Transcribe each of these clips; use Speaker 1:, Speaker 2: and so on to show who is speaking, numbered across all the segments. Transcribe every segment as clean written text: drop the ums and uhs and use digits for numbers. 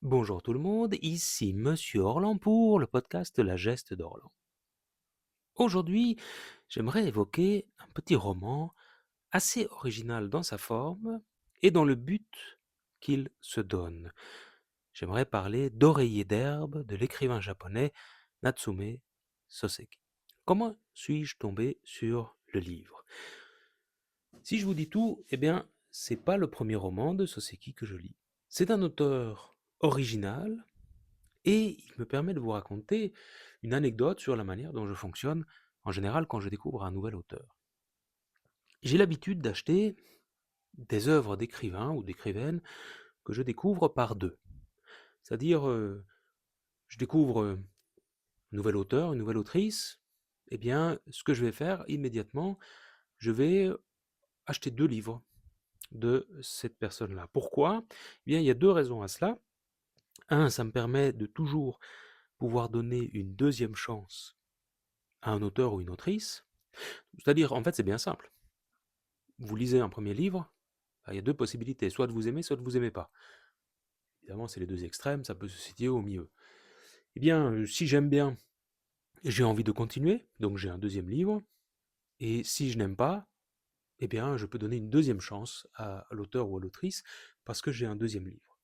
Speaker 1: Bonjour tout le monde, ici Monsieur Orlan pour le podcast La Geste d'Orlan. Aujourd'hui, j'aimerais évoquer un petit roman assez original dans sa forme et dans le but qu'il se donne. J'aimerais parler d'Oreiller d'herbe de l'écrivain japonais Natsume Soseki. Comment suis-je tombé sur le livre? Si je vous dis tout, eh bien, c'est pas le premier roman de Soseki que je lis. C'est un auteur original. Et il me permet de vous raconter une anecdote sur la manière dont je fonctionne en général quand je découvre un nouvel auteur. J'ai l'habitude d'acheter des œuvres d'écrivains ou d'écrivaines que je découvre par deux. C'est-à-dire, je découvre un nouvel auteur, une nouvelle autrice, eh bien, ce que je vais faire immédiatement, je vais acheter deux livres de cette personne-là. Pourquoi? Eh bien, il y a deux raisons à cela. Un, ça me permet de toujours pouvoir donner une deuxième chance à un auteur ou une autrice. C'est-à-dire, en fait, c'est bien simple. Vous lisez un premier livre, il y a deux possibilités, soit de vous aimer, soit de vous aimer pas. Évidemment, c'est les deux extrêmes, ça peut se situer au milieu. Eh bien, si j'aime bien, j'ai envie de continuer, donc j'ai un deuxième livre, et si je n'aime pas, eh bien, je peux donner une deuxième chance à l'auteur ou à l'autrice, parce que j'ai un deuxième livre.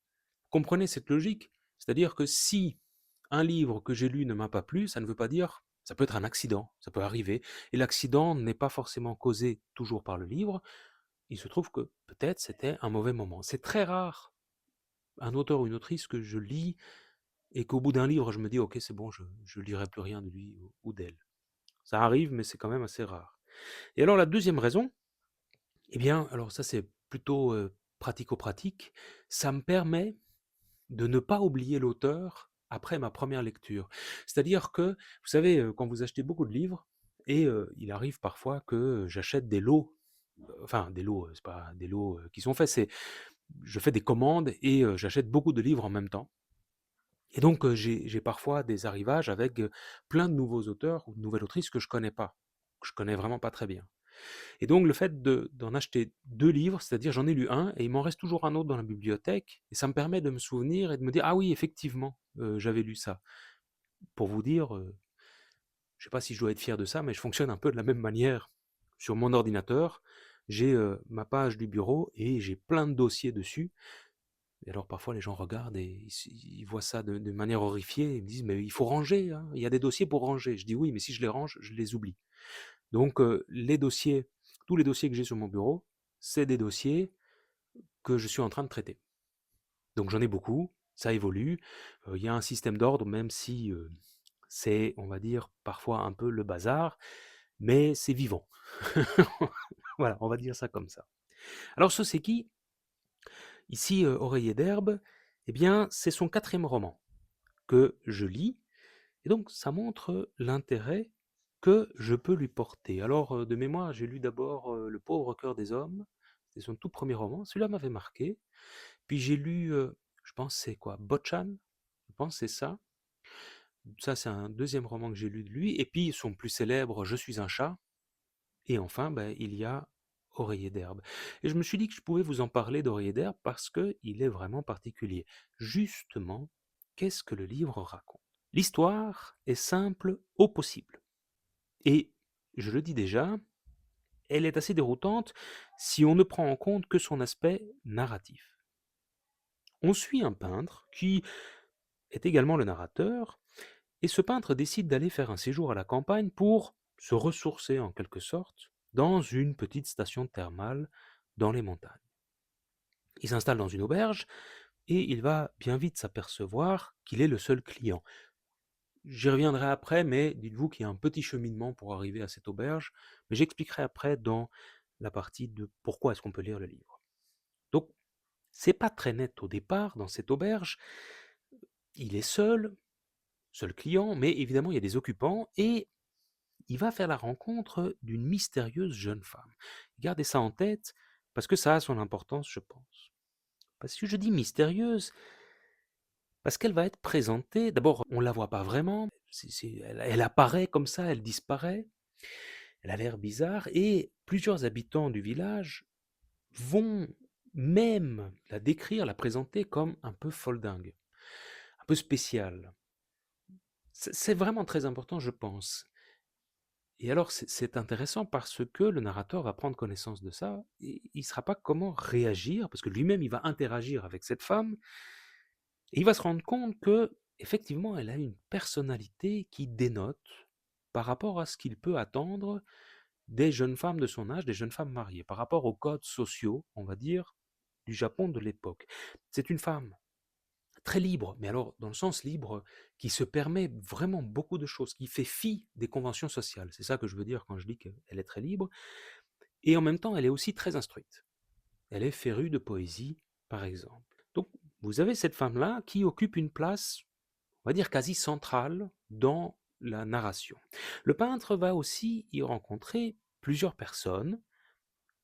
Speaker 1: Comprenez cette logique? C'est-à-dire que si un livre que j'ai lu ne m'a pas plu, ça ne veut pas dire, ça peut être un accident, ça peut arriver, et l'accident n'est pas forcément causé toujours par le livre. Il se trouve que peut-être c'était un mauvais moment. C'est très rare, un auteur ou une autrice que je lis et qu'au bout d'un livre, je me dis: «OK, c'est bon, je lirai plus rien de lui ou d'elle». Ça arrive, mais c'est quand même assez rare. Et alors la deuxième raison, eh bien, alors ça c'est plutôt, pratico-pratique, ça me permet de ne pas oublier l'auteur après ma première lecture. C'est-à-dire que, vous savez, quand vous achetez beaucoup de livres et il arrive parfois que j'achète des lots, enfin des lots, c'est pas des lots, qui sont faits, c'est je fais des commandes et j'achète beaucoup de livres en même temps. Et donc j'ai parfois des arrivages avec, plein de nouveaux auteurs ou de nouvelles autrices que je connais pas, que je connais vraiment pas très bien. Et donc le fait d'en acheter 2 livres, c'est-à-dire j'en ai lu un et il m'en reste toujours un autre dans la bibliothèque et ça me permet de me souvenir et de me dire: «Ah oui, effectivement, j'avais lu ça». Pour vous dire, je sais pas si je dois être fier de ça, mais je fonctionne un peu de la même manière. Sur mon ordinateur, j'ai, ma page du bureau et j'ai plein de dossiers dessus. Et alors parfois les gens regardent et ils voient ça de manière horrifiée, ils me disent: «Mais il faut ranger, hein, il y a des dossiers pour ranger». Je dis: «Oui, mais si je les range, je les oublie». Donc les dossiers, tous les dossiers que j'ai sur mon bureau, c'est des dossiers que je suis en train de traiter. Donc j'en ai beaucoup, ça évolue, il y a un système d'ordre même si, c'est, on va dire, parfois un peu le bazar, mais c'est vivant. Voilà, on va dire ça comme ça. Alors Soseki, ici, Oreiller d'herbe, eh bien, c'est son quatrième roman que je lis. Et donc ça montre l'intérêt que je peux lui porter. Alors, de mémoire, j'ai lu d'abord, Le pauvre cœur des hommes, c'est son tout premier roman, celui-là m'avait marqué. Puis j'ai lu, je pense c'est quoi? Botchan? Je pense c'est ça. Ça, c'est un deuxième roman que j'ai lu de lui et puis son plus célèbre, Je suis un chat et enfin, il y a Oreiller d'herbe et je me suis dit que je pouvais vous en parler d'Oreiller d'herbe parce qu'il est vraiment particulier. Justement, qu'est-ce que le livre raconte? L'histoire est simple au possible. Et je le dis déjà, elle est assez déroutante si on ne prend en compte que son aspect narratif. On suit un peintre qui est également le narrateur, et ce peintre décide d'aller faire un séjour à la campagne pour se ressourcer en quelque sorte dans une petite station thermale dans les montagnes. Il s'installe dans une auberge et il va bien vite s'apercevoir qu'il est le seul client. J'y reviendrai après, mais dites-vous qu'il y a un petit cheminement pour arriver à cette auberge, mais j'expliquerai après dans la partie de pourquoi est-ce qu'on peut lire le livre. Donc, c'est pas très net au départ dans cette auberge. Il est seul, seul client, mais évidemment il y a des occupants et il va faire la rencontre d'une mystérieuse jeune femme. Gardez ça en tête parce que ça a son importance, je pense. Parce que je dis mystérieuse, parce qu'elle va être présentée. D'abord, on la voit pas vraiment. Elle apparaît comme ça, elle disparaît. Elle a l'air bizarre et plusieurs habitants du village vont même la décrire, la présenter comme un peu foldingue. peu spécial. C'est vraiment très important, je pense. Et alors, c'est intéressant parce que le narrateur va prendre connaissance de ça et il ne saura pas comment réagir, parce que lui-même, il va interagir avec cette femme et il va se rendre compte que, effectivement, elle a une personnalité qui dénote par rapport à ce qu'il peut attendre des jeunes femmes de son âge, des jeunes femmes mariées, par rapport aux codes sociaux, on va dire, du Japon de l'époque. C'est une femme très libre, mais alors dans le sens libre, qui se permet vraiment beaucoup de choses, qui fait fi des conventions sociales. C'est ça que je veux dire quand je dis qu'elle est très libre. Et en même temps, elle est aussi très instruite. Elle est férue de poésie, par exemple. Donc, vous avez cette femme-là qui occupe une place, on va dire, quasi centrale dans la narration. Le peintre va aussi y rencontrer plusieurs personnes,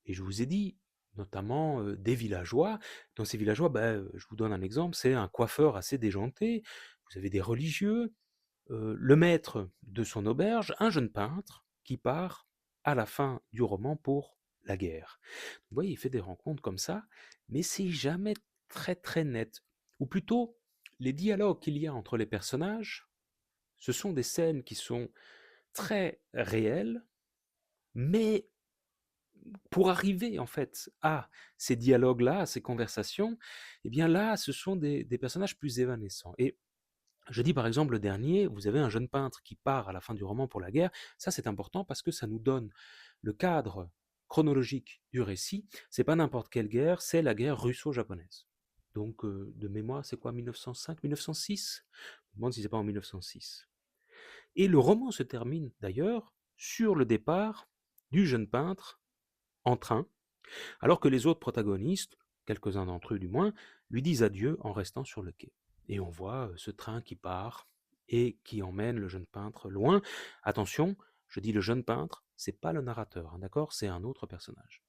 Speaker 1: et je vous ai dit, notamment des villageois. Dans ces villageois, je vous donne un exemple, c'est un coiffeur assez déjanté, vous avez des religieux, le maître de son auberge, un jeune peintre qui part à la fin du roman pour la guerre. Vous voyez, il fait des rencontres comme ça, mais c'est jamais très très net. Ou plutôt, les dialogues qu'il y a entre les personnages, ce sont des scènes qui sont très réelles, mais pour arriver en fait à ces dialogues-là, à ces conversations, eh bien là, ce sont des personnages plus évanescents. Et je dis par exemple le dernier, vous avez un jeune peintre qui part à la fin du roman pour la guerre. Ça, c'est important parce que ça nous donne le cadre chronologique du récit. C'est pas n'importe quelle guerre, c'est la guerre russo-japonaise. Donc, de mémoire, c'est quoi, 1905, 1906? Je me demande si c'est pas en 1906. Et le roman se termine d'ailleurs sur le départ du jeune peintre en train, alors que les autres protagonistes, quelques-uns d'entre eux du moins, lui disent adieu en restant sur le quai. Et on voit ce train qui part et qui emmène le jeune peintre loin. Attention, je dis le jeune peintre, c'est pas le narrateur, hein, d'accord? C'est un autre personnage.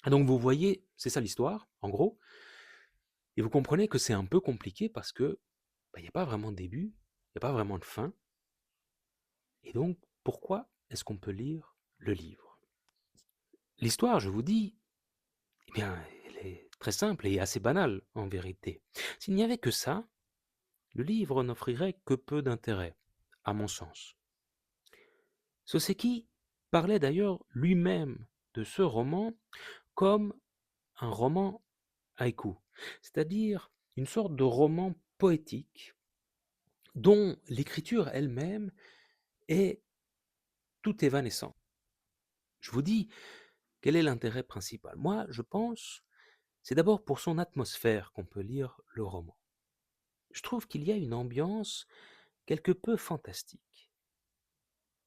Speaker 1: Et donc vous voyez, c'est ça l'histoire, en gros, et vous comprenez que c'est un peu compliqué parce que il n'y a pas vraiment de début, il n'y a pas vraiment de fin, et donc pourquoi est-ce qu'on peut lire le livre? L'histoire, je vous dis, eh bien, elle est très simple et assez banale, en vérité. S'il n'y avait que ça, le livre n'offrirait que peu d'intérêt, à mon sens. Soseki parlait d'ailleurs lui-même de ce roman comme un roman haïku, c'est-à-dire une sorte de roman poétique dont l'écriture elle-même est tout évanescente. Je vous dis, quel est l'intérêt principal? Moi, je pense, c'est d'abord pour son atmosphère qu'on peut lire le roman. Je trouve qu'il y a une ambiance quelque peu fantastique.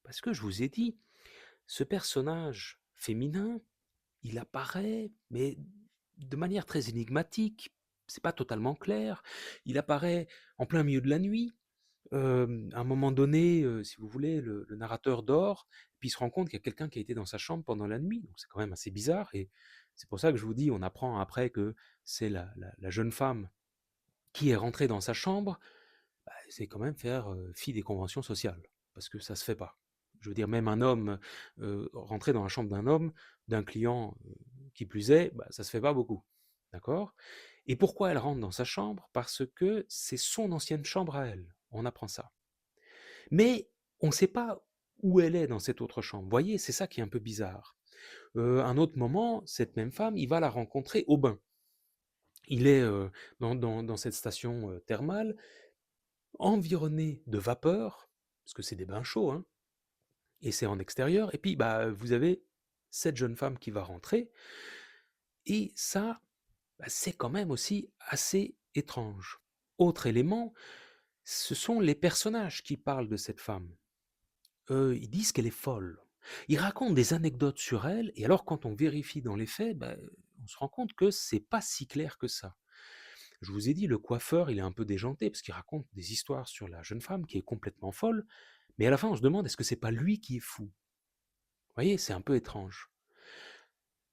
Speaker 1: Parce que je vous ai dit, ce personnage féminin, il apparaît, mais de manière très énigmatique, c'est pas totalement clair. Il apparaît en plein milieu de la nuit. À un moment donné, si vous voulez, le narrateur dort, puis il se rend compte qu'il y a quelqu'un qui a été dans sa chambre pendant la nuit. Donc c'est quand même assez bizarre. Et c'est pour ça que je vous dis, on apprend après que c'est la jeune femme qui est rentrée dans sa chambre. C'est quand même faire fi des conventions sociales, parce que ça se fait pas. Je veux dire, même un homme rentrer dans la chambre d'un homme, d'un client qui plus est, ça se fait pas beaucoup, d'accord? Et pourquoi elle rentre dans sa chambre? Parce que c'est son ancienne chambre à elle. On apprend ça. Mais on ne sait pas où elle est dans cette autre chambre. Vous voyez, c'est ça qui est un peu bizarre. Un autre moment, cette même femme, il va la rencontrer au bain. Il est dans cette station thermale, environné de vapeur, parce que c'est des bains chauds, hein, et c'est en extérieur, et puis vous avez cette jeune femme qui va rentrer, et ça, c'est quand même aussi assez étrange. Autre élément, ce sont les personnages qui parlent de cette femme. Ils disent qu'elle est folle. Ils racontent des anecdotes sur elle, et alors quand on vérifie dans les faits, on se rend compte que c'est pas si clair que ça. Je vous ai dit, le coiffeur, il est un peu déjanté parce qu'il raconte des histoires sur la jeune femme qui est complètement folle, mais à la fin, on se demande est-ce que c'est pas lui qui est fou? Vous voyez, c'est un peu étrange.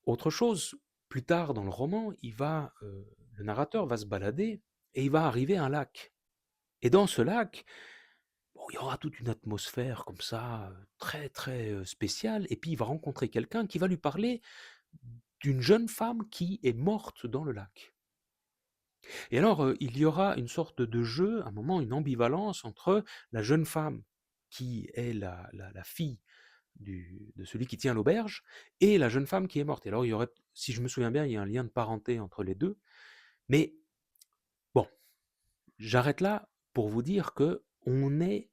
Speaker 1: Autre chose, plus tard dans le roman, le narrateur va se balader et il va arriver à un lac. Et dans ce lac, bon, il y aura toute une atmosphère comme ça, très très spéciale, et puis il va rencontrer quelqu'un qui va lui parler d'une jeune femme qui est morte dans le lac. Et alors, il y aura une sorte de jeu, à un moment, une ambivalence entre la jeune femme qui est la fille de celui qui tient l'auberge et la jeune femme qui est morte. Et alors, il y aurait, si je me souviens bien, il y a un lien de parenté entre les deux. Mais bon, j'arrête là pour vous dire que on est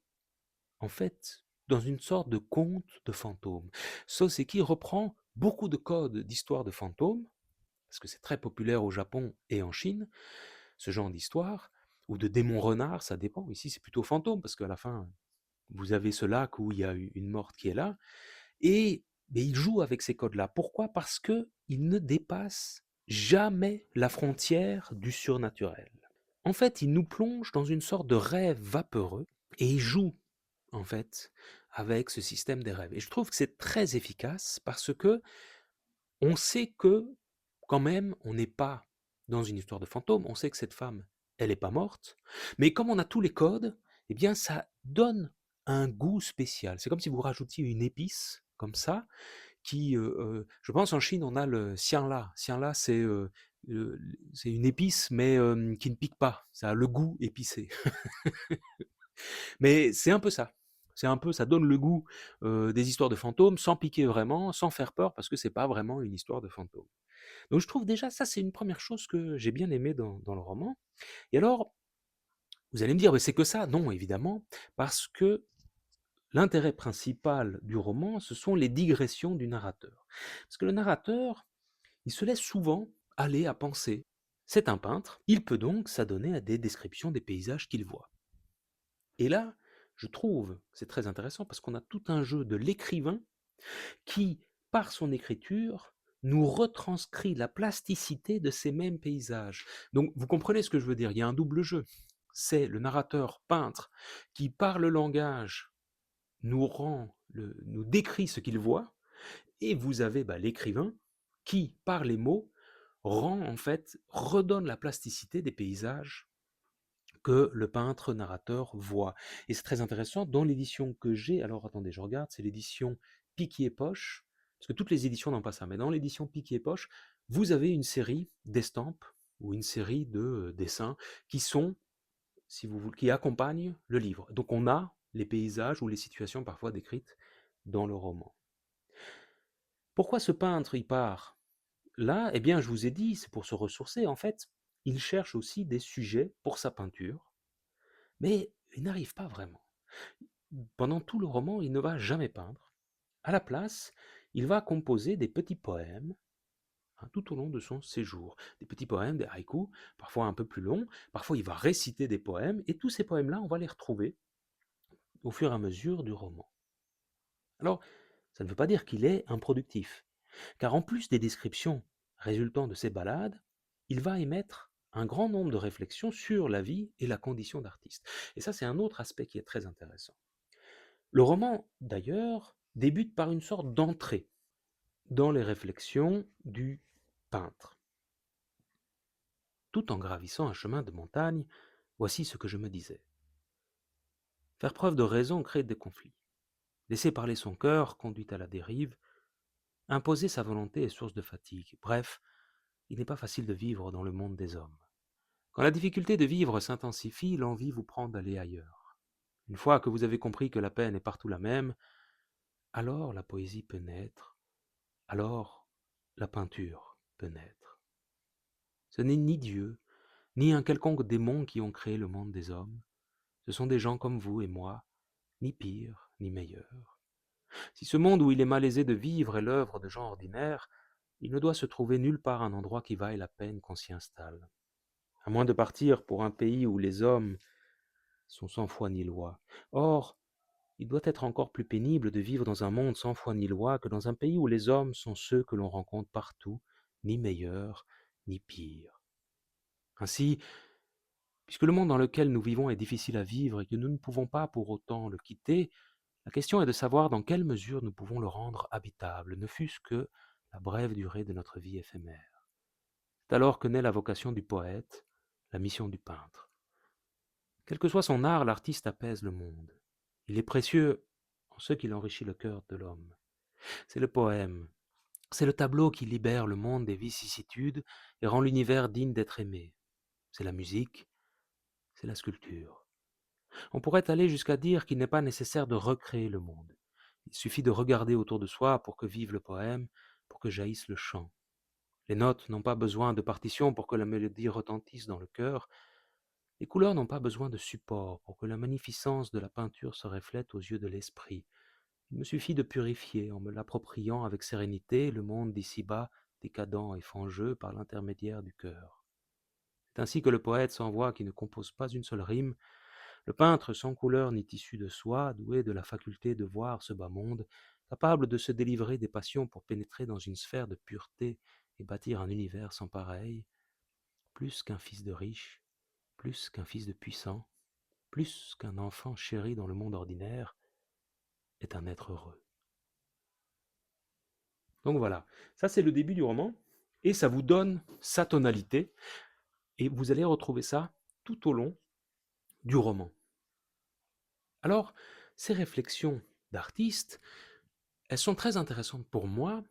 Speaker 1: en fait dans une sorte de conte de fantômes. Soseki reprend beaucoup de codes d'histoire de fantômes, parce que c'est très populaire au Japon et en Chine, ce genre d'histoire, ou de démons renards, ça dépend. Ici, c'est plutôt fantôme, parce qu'à la fin, vous avez ce lac où il y a une morte qui est là, et mais il joue avec ces codes-là. Pourquoi? Parce que il ne dépasse jamais la frontière du surnaturel. En fait, il nous plonge dans une sorte de rêve vaporeux, et il joue, en fait, avec ce système des rêves. Et je trouve que c'est très efficace, parce que on sait que, quand même, on n'est pas dans une histoire de fantôme, on sait que cette femme, elle n'est pas morte, mais comme on a tous les codes, eh bien ça donne un goût spécial. C'est comme si vous rajoutiez une épice, comme ça, qui, je pense en Chine, on a le xiangla. Xiangla, c'est une épice, mais qui ne pique pas. Ça a le goût épicé. Mais c'est un peu ça. C'est un peu, ça donne le goût des histoires de fantômes, sans piquer vraiment, sans faire peur, parce que c'est pas vraiment une histoire de fantôme. Donc je trouve déjà ça, c'est une première chose que j'ai bien aimée dans le roman. Et alors, vous allez me dire: «Mais c'est que ça?» Non, évidemment, parce que l'intérêt principal du roman, ce sont les digressions du narrateur. Parce que le narrateur, il se laisse souvent aller à penser. C'est un peintre, il peut donc s'adonner à des descriptions des paysages qu'il voit. Et là, je trouve que c'est très intéressant parce qu'on a tout un jeu de l'écrivain qui, par son écriture, nous retranscrit la plasticité de ces mêmes paysages. Donc vous comprenez ce que je veux dire, il y a un double jeu. C'est le narrateur peintre qui, par le langage, nous décrit ce qu'il voit, et vous avez l'écrivain qui, par les mots, en fait, redonne la plasticité des paysages que le peintre narrateur voit. Et c'est très intéressant, dans l'édition que j'ai, alors attendez, je regarde, c'est l'édition Piquier Poche, parce que toutes les éditions n'ont pas ça, mais dans l'édition Piquier Poche, vous avez une série d'estampes ou une série de dessins qui sont, si vous voulez, qui accompagnent le livre. Donc on a les paysages ou les situations parfois décrites dans le roman. Pourquoi ce peintre y part là? Eh bien, je vous ai dit, c'est pour se ressourcer. En fait, il cherche aussi des sujets pour sa peinture, mais il n'arrive pas vraiment. Pendant tout le roman, il ne va jamais peindre. À la place, il va composer des petits poèmes tout au long de son séjour. Des petits poèmes, des haïkus, parfois un peu plus longs. Parfois, il va réciter des poèmes. Et tous ces poèmes-là, on va les retrouver au fur et à mesure du roman. Alors, ça ne veut pas dire qu'il est improductif. Car en plus des descriptions résultant de ces balades, il va émettre un grand nombre de réflexions sur la vie et la condition d'artiste. Et ça, c'est un autre aspect qui est très intéressant. Le roman, d'ailleurs, débute par une sorte d'entrée dans les réflexions du peintre. Tout en gravissant un chemin de montagne, voici ce que je me disais. Faire preuve de raison crée des conflits. Laisser parler son cœur conduit à la dérive. Imposer sa volonté est source de fatigue. Bref, il n'est pas facile de vivre dans le monde des hommes. Quand la difficulté de vivre s'intensifie, l'envie vous prend d'aller ailleurs. Une fois que vous avez compris que la peine est partout la même, alors la poésie peut naître, alors la peinture peut naître. Ce n'est ni Dieu, ni un quelconque démon qui ont créé le monde des hommes. Ce sont des gens comme vous et moi, ni pires, ni meilleurs. Si ce monde où il est malaisé de vivre est l'œuvre de gens ordinaires, il ne doit se trouver nulle part un endroit qui vaille la peine qu'on s'y installe. À moins de partir pour un pays où les hommes sont sans foi ni loi. Or, il doit être encore plus pénible de vivre dans un monde sans foi ni loi que dans un pays où les hommes sont ceux que l'on rencontre partout, ni meilleurs, ni pires. Ainsi, puisque le monde dans lequel nous vivons est difficile à vivre et que nous ne pouvons pas pour autant le quitter, la question est de savoir dans quelle mesure nous pouvons le rendre habitable, ne fût-ce que la brève durée de notre vie éphémère. C'est alors que naît la vocation du poète, la mission du peintre. Quel que soit son art, l'artiste apaise le monde. Il est précieux en ce qu'il enrichit le cœur de l'homme. C'est le poème, c'est le tableau qui libère le monde des vicissitudes et rend l'univers digne d'être aimé. c'est la musique, c'est la sculpture. On pourrait aller jusqu'à dire qu'il n'est pas nécessaire de recréer le monde. Il suffit de regarder autour de soi pour que vive le poème, pour que jaillisse le chant. Les notes n'ont pas besoin de partition pour que la mélodie retentisse dans le cœur. Les couleurs n'ont pas besoin de support pour que la magnificence de la peinture se reflète aux yeux de l'esprit. Il me suffit de purifier, en me l'appropriant avec sérénité, le monde d'ici-bas, décadent et fangeux par l'intermédiaire du cœur. C'est ainsi que le poète sans voix qui ne compose pas une seule rime, le peintre sans couleur ni tissu de soie, doué de la faculté de voir ce bas monde, capable de se délivrer des passions pour pénétrer dans une sphère de pureté et bâtir un univers sans pareil, plus qu'un fils de riche, plus qu'un fils de puissant, plus qu'un enfant chéri dans le monde ordinaire, est un être heureux. Donc voilà, ça c'est le début du roman, et ça vous donne sa tonalité, et vous allez retrouver ça tout au long du roman. Alors, ces réflexions d'artiste, elles sont très intéressantes pour moi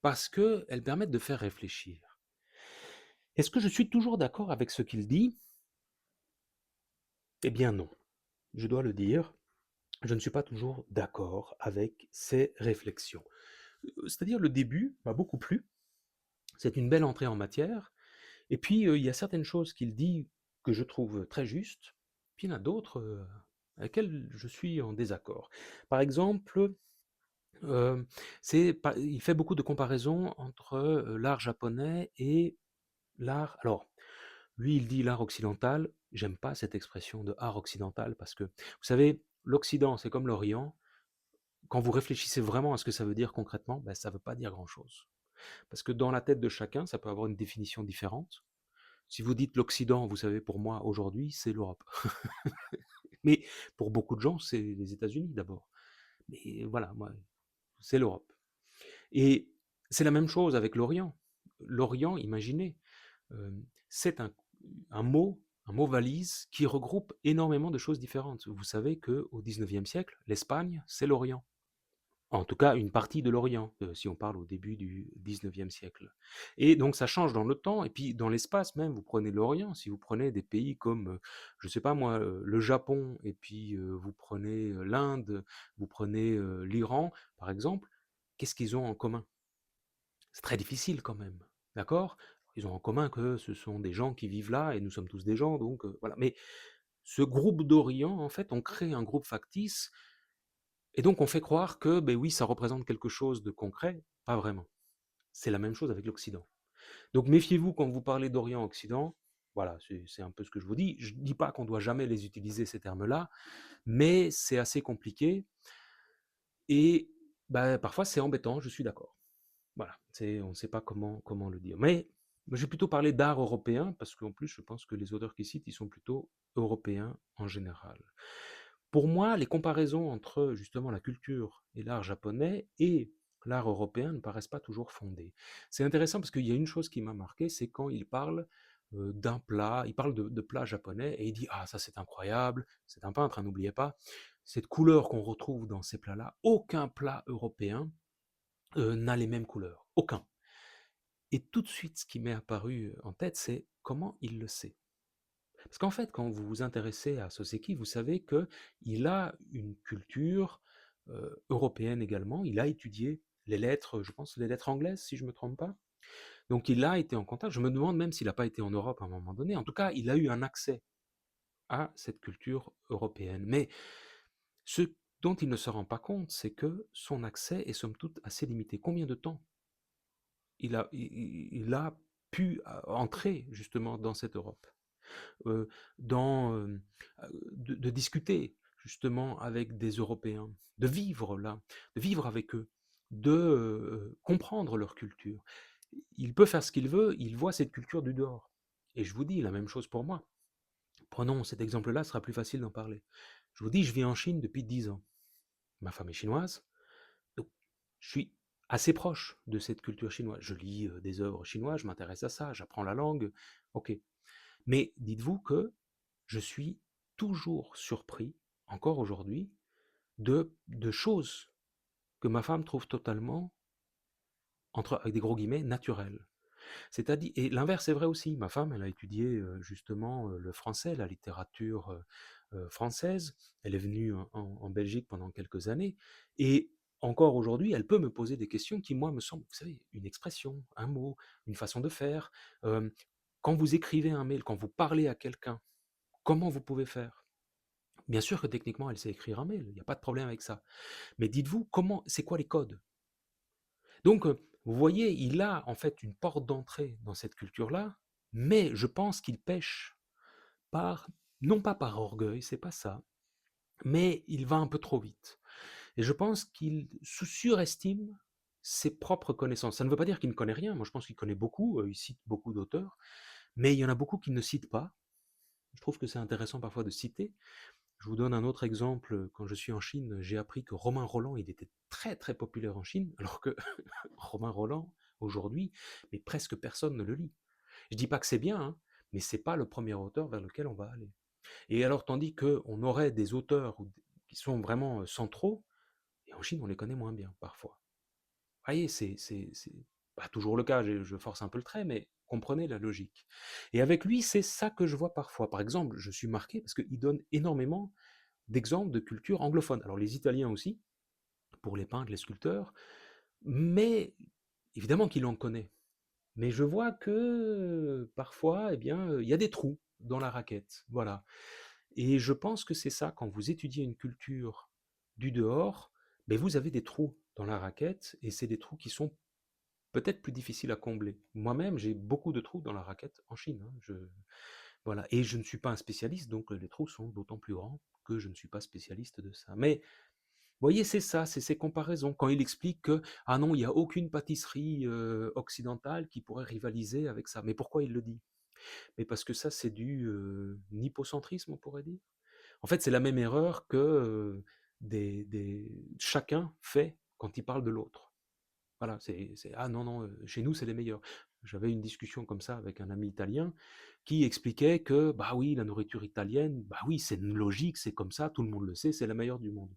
Speaker 1: parce qu'elles permettent de faire réfléchir. Est-ce que je suis toujours d'accord avec ce qu'il dit? Eh bien non, je dois le dire, je ne suis pas toujours d'accord avec ces réflexions. C'est-à-dire le début m'a beaucoup plu, c'est une belle entrée en matière, et puis il y a certaines choses qu'il dit que je trouve très justes, puis il y en a d'autres avec lesquelles je suis en désaccord. Par exemple, Heu, il fait beaucoup de comparaisons entre, l'art japonais et l'art alors, lui, il dit l'art occidental. J'aime pas cette expression de art occidental parce que, vous savez, l'Occident, c'est comme l'Orient. Quand vous réfléchissez vraiment à ce que ça veut dire concrètement, ben, ça veut pas dire grand-chose. Parce que dans la tête de chacun, ça peut avoir une définition différente. Si vous dites l'Occident, vous savez, pour moi, aujourd'hui, c'est l'Europe. Mais pour beaucoup de gens, c'est les États-Unis d'abord. Mais voilà, moi, c'est l'Europe. Et c'est la même chose avec l'Orient. L'Orient, imaginez, c'est un mot valise qui regroupe énormément de choses différentes. Vous savez qu'au XIXe siècle, l'Espagne, c'est l'Orient. En tout cas, une partie de l'Orient, si on parle au début du XIXe siècle. Et donc ça change dans le temps, et puis dans l'espace même, vous prenez l'Orient, si vous prenez des pays comme, je ne sais pas moi, le Japon, et puis vous prenez l'Inde, vous prenez l'Iran, par exemple, qu'est-ce qu'ils ont en commun? C'est très difficile quand même, d'accord? Ils ont en commun que ce sont des gens qui vivent là et nous sommes tous des gens, donc voilà. Mais ce groupe d'Orient, en fait, on crée un groupe factice et donc on fait croire que, ben oui, ça représente quelque chose de concret. Pas vraiment. C'est la même chose avec l'Occident. Donc méfiez-vous quand vous parlez d'Orient-Occident. Voilà, c'est un peu ce que je vous dis. Je ne dis pas qu'on doit jamais les utiliser, ces termes-là, mais c'est assez compliqué et bah, parfois c'est embêtant, je suis d'accord. Voilà, on ne sait pas comment le dire. Mais je vais plutôt parler d'art européen, parce qu'en plus, je pense que les auteurs qu'il cite, ils sont plutôt européens en général. Pour moi, les comparaisons entre justement la culture et l'art japonais et l'art européen ne paraissent pas toujours fondées. C'est intéressant parce qu'il y a une chose qui m'a marqué, c'est quand il parle d'un plat, il parle de plats japonais et il dit ah ça c'est incroyable, c'est un peintre, hein, n'oubliez pas, cette couleur qu'on retrouve dans ces plats-là, aucun plat européen n'a les mêmes couleurs, aucun. Et tout de suite, ce qui m'est apparu en tête, c'est comment il le sait. Parce qu'en fait, quand vous vous intéressez à Soseki, vous savez qu'il a une culture européenne également. Il a étudié les lettres, je pense les lettres anglaises, si je ne me trompe pas. Donc il a été en contact. Je me demande même s'il n'a pas été en Europe à un moment donné. En tout cas, il a eu un accès à cette culture européenne. Mais ce dont il ne se rend pas compte, c'est que son accès est somme toute assez limité. Combien de temps il a pu entrer justement dans cette Europe, dans, de discuter justement avec des Européens, de vivre là, de vivre avec eux, de comprendre leur culture. Il peut faire ce qu'il veut, il voit cette culture du dehors. Et je vous dis la même chose pour moi. Prenons cet exemple-là, ce sera plus facile d'en parler. Je vous dis, je vis en Chine depuis 10 ans. Ma femme est chinoise, donc je suis assez proche de cette culture chinoise. Je lis des œuvres chinoises, je m'intéresse à ça, j'apprends la langue, ok. Mais dites-vous que je suis toujours surpris, encore aujourd'hui, de choses que ma femme trouve totalement, avec des gros guillemets, naturelles. C'est-à-dire, et l'inverse est vrai aussi. Ma femme, elle a étudié justement le français, la littérature française. Elle est venue en Belgique pendant quelques années. Et encore aujourd'hui, elle peut me poser des questions qui, moi, me semblent, vous savez, une expression, un mot, une façon de faire. Euh, Quand vous écrivez un mail, quand vous parlez à quelqu'un, comment vous pouvez faire? Bien sûr que techniquement, elle sait écrire un mail, il n'y a pas de problème avec ça. Mais dites-vous, comment, c'est quoi les codes? Donc, vous voyez, il a en fait une porte d'entrée dans cette culture-là, mais je pense qu'il pêche par, non pas par orgueil, c'est pas ça, mais il va un peu trop vite. Et je pense qu'il surestime ses propres connaissances. Ça ne veut pas dire qu'il ne connaît rien, moi je pense qu'il connaît beaucoup, il cite beaucoup d'auteurs, mais il y en a beaucoup qu'il ne cite pas. Je trouve que c'est intéressant parfois de citer. Je vous donne un autre exemple. Quand je suis en Chine, j'ai appris que Romain Rolland, il était très très populaire en Chine, alors que Romain Rolland, aujourd'hui, mais presque personne ne le lit. Je dis pas que c'est bien, hein, mais c'est pas le premier auteur vers lequel on va aller. Et alors, tandis qu'on aurait des auteurs qui sont vraiment centraux, et en Chine, on les connaît moins bien, parfois. Vous voyez, c'est pas toujours le cas, je force un peu le trait, mais comprenez la logique. Et avec lui, c'est ça que je vois parfois. Par exemple, je suis marqué parce qu'il donne énormément d'exemples de culture anglophone. Alors les Italiens aussi, pour les peintres, les sculpteurs, mais évidemment qu'il en connaît. Mais je vois que parfois, eh bien, il y a des trous dans la raquette. Voilà. Et je pense que c'est ça, quand vous étudiez une culture du dehors, mais vous avez des trous dans la raquette, et c'est des trous qui sont peut-être plus difficiles à combler. Moi-même, j'ai beaucoup de trous dans la raquette en Chine, hein. Voilà. Et je ne suis pas un spécialiste, donc les trous sont d'autant plus grands que je ne suis pas spécialiste de ça. Mais vous voyez, c'est ça, c'est ces comparaisons. Quand il explique que, ah non, il n'y a aucune pâtisserie occidentale qui pourrait rivaliser avec ça. Mais pourquoi il le dit? Mais parce que ça, c'est du nipocentrisme, on pourrait dire. En fait, c'est la même erreur que chacun fait quand il parle de l'autre. Voilà, ah non, non, chez nous, c'est les meilleurs. J'avais une discussion comme ça avec un ami italien qui expliquait que, bah oui, la nourriture italienne, bah oui, c'est logique, c'est comme ça, tout le monde le sait, c'est la meilleure du monde.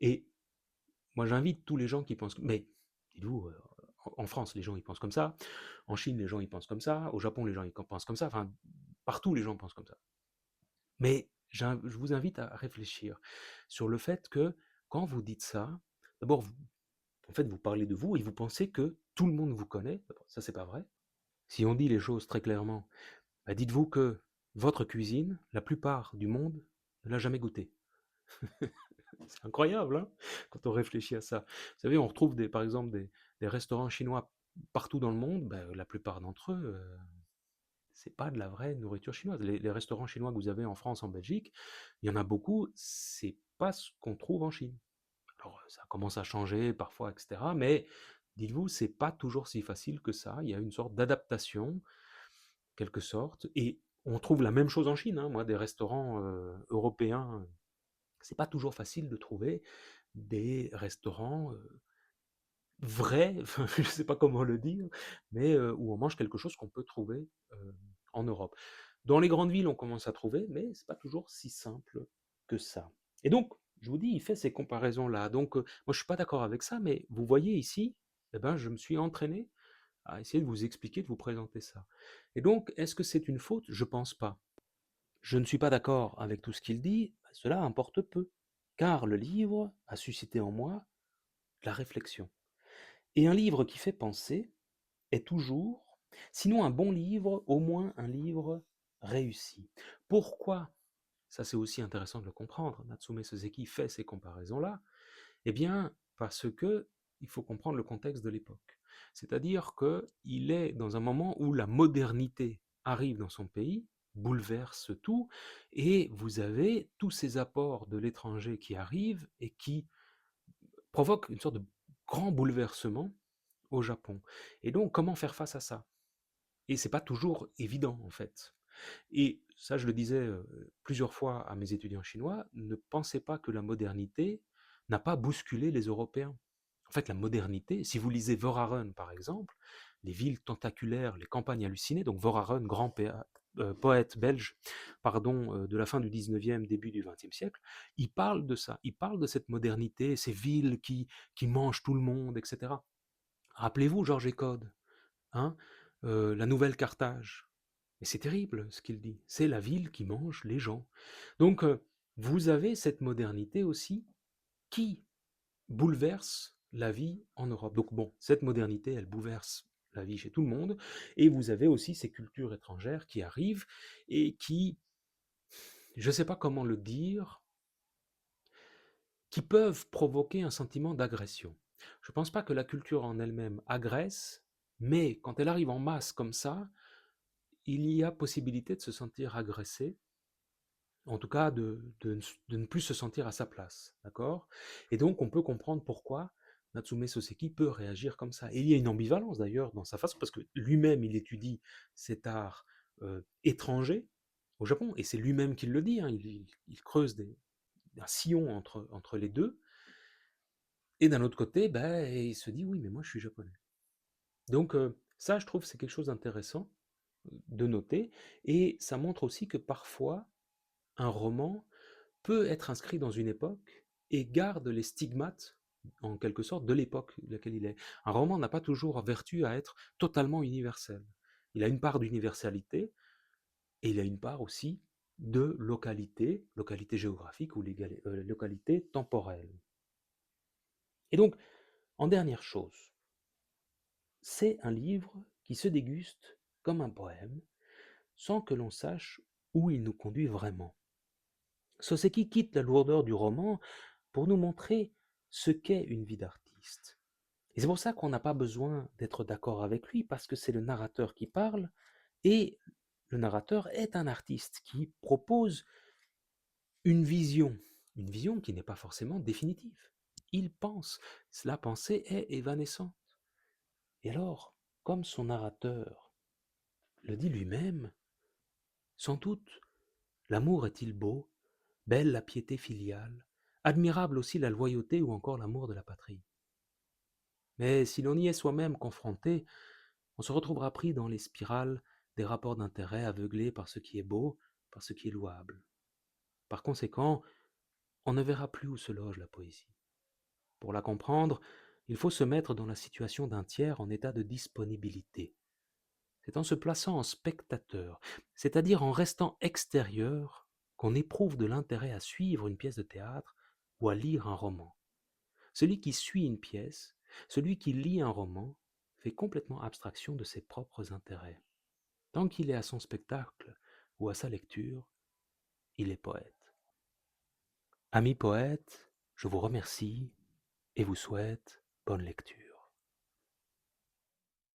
Speaker 1: Et moi, j'invite tous les gens qui pensent. Mais, dites-vous, en France, les gens, ils pensent comme ça. En Chine, les gens, ils pensent comme ça. Au Japon, les gens, ils pensent comme ça. Enfin, partout, les gens pensent comme ça. Mais je vous invite à réfléchir sur le fait que quand vous dites ça, d'abord, en fait, vous parlez de vous et vous pensez que tout le monde vous connaît. Ça, c'est pas vrai. Si on dit les choses très clairement, bah, dites-vous que votre cuisine, la plupart du monde ne l'a jamais goûtée. C'est incroyable, hein, quand on réfléchit à ça. Vous savez, on retrouve par exemple des restaurants chinois partout dans le monde. Ben, la plupart d'entre eux, c'est pas de la vraie nourriture chinoise. Les restaurants chinois que vous avez en France, en Belgique, il y en a beaucoup, c'est pas ce qu'on trouve en Chine. Alors, ça commence à changer parfois, etc. Mais dites-vous, c'est pas toujours si facile que ça. Il y a une sorte d'adaptation, quelque sorte. Et on trouve la même chose en Chine, hein. Moi, des restaurants européens, c'est pas toujours facile de trouver des restaurants vrais, enfin, je ne sais pas comment le dire, mais où on mange quelque chose qu'on peut trouver en Europe. Dans les grandes villes, on commence à trouver, mais c'est pas toujours si simple que ça. Et donc, je vous dis, il fait ces comparaisons-là. Donc, moi, je suis pas d'accord avec ça, mais vous voyez ici, eh ben, je me suis entraîné à essayer de vous expliquer, de vous présenter ça. Et donc, est-ce que c'est une faute? Je pense pas. Je ne suis pas d'accord avec tout ce qu'il dit, cela importe peu, car le livre a suscité en moi la réflexion. Et un livre qui fait penser est toujours, sinon un bon livre, au moins un livre réussi. Pourquoi? Ça, c'est aussi intéressant de le comprendre. Natsume Soseki fait ces comparaisons-là. Eh bien, parce que il faut comprendre le contexte de l'époque. C'est-à-dire qu'il est dans un moment où la modernité arrive dans son pays, bouleverse tout, et vous avez tous ces apports de l'étranger qui arrivent et qui provoquent une sorte de grand bouleversement au Japon. Et donc, comment faire face à ça? Et c'est pas toujours évident, en fait. Et ça, je le disais plusieurs fois à mes étudiants chinois, ne pensez pas que la modernité n'a pas bousculé les Européens. En fait, la modernité, si vous lisez Verhaeren, par exemple, les villes tentaculaires, les campagnes hallucinées, donc Verhaeren, grand poète belge, pardon, de la fin du 19e, début du 20e siècle, il parle de ça, il parle de cette modernité, ces villes qui mangent tout le monde, etc. Rappelez-vous Georges Écode, hein? la nouvelle Carthage. Et c'est terrible ce qu'il dit. C'est la ville qui mange les gens. Donc, vous avez cette modernité aussi qui bouleverse la vie en Europe. Donc bon, cette modernité, elle bouleverse la vie chez tout le monde. Et vous avez aussi ces cultures étrangères qui arrivent et qui, je ne sais pas comment le dire, qui peuvent provoquer un sentiment d'agression. Je ne pense pas que la culture en elle-même agresse, mais quand elle arrive en masse comme ça, il y a possibilité de se sentir agressé, en tout cas de ne plus se sentir à sa place, d'accord? Et donc on peut comprendre pourquoi Natsume Soseki peut réagir comme ça. Et il y a une ambivalence d'ailleurs dans sa façon, parce que lui-même il étudie cet art étranger au Japon, et c'est lui-même qui le dit, hein, il creuse un sillon entre les deux, et d'un autre côté, ben, il se dit oui, mais moi je suis japonais. Donc ça, je trouve, c'est quelque chose d'intéressant de noter, et ça montre aussi que parfois un roman peut être inscrit dans une époque et garde les stigmates, en quelque sorte, de l'époque de laquelle il est. Un roman n'a pas toujours vertu à être totalement universel. Il a une part d'universalité et il a une part aussi de localité, localité géographique ou localité temporelle. Et donc, en dernière chose, c'est un livre qui se déguste comme un poème, sans que l'on sache où il nous conduit vraiment. Soseki quitte la lourdeur du roman pour nous montrer ce qu'est une vie d'artiste. Et c'est pour ça qu'on n'a pas besoin d'être d'accord avec lui, parce que c'est le narrateur qui parle, et le narrateur est un artiste qui propose une vision qui n'est pas forcément définitive. Il pense, la pensée est évanescente. Et alors, comme son narrateur le dit lui-même, sans doute, l'amour est-il beau, belle la piété filiale, admirable aussi la loyauté ou encore l'amour de la patrie. Mais si l'on y est soi-même confronté, on se retrouvera pris dans les spirales des rapports d'intérêt aveuglés par ce qui est beau, par ce qui est louable. Par conséquent, on ne verra plus où se loge la poésie. Pour la comprendre, il faut se mettre dans la situation d'un tiers en état de disponibilité. C'est en se plaçant en spectateur, c'est-à-dire en restant extérieur, qu'on éprouve de l'intérêt à suivre une pièce de théâtre ou à lire un roman. Celui qui suit une pièce, celui qui lit un roman, fait complètement abstraction de ses propres intérêts. Tant qu'il est à son spectacle ou à sa lecture, il est poète. Amis poètes, je vous remercie et vous souhaite bonne lecture.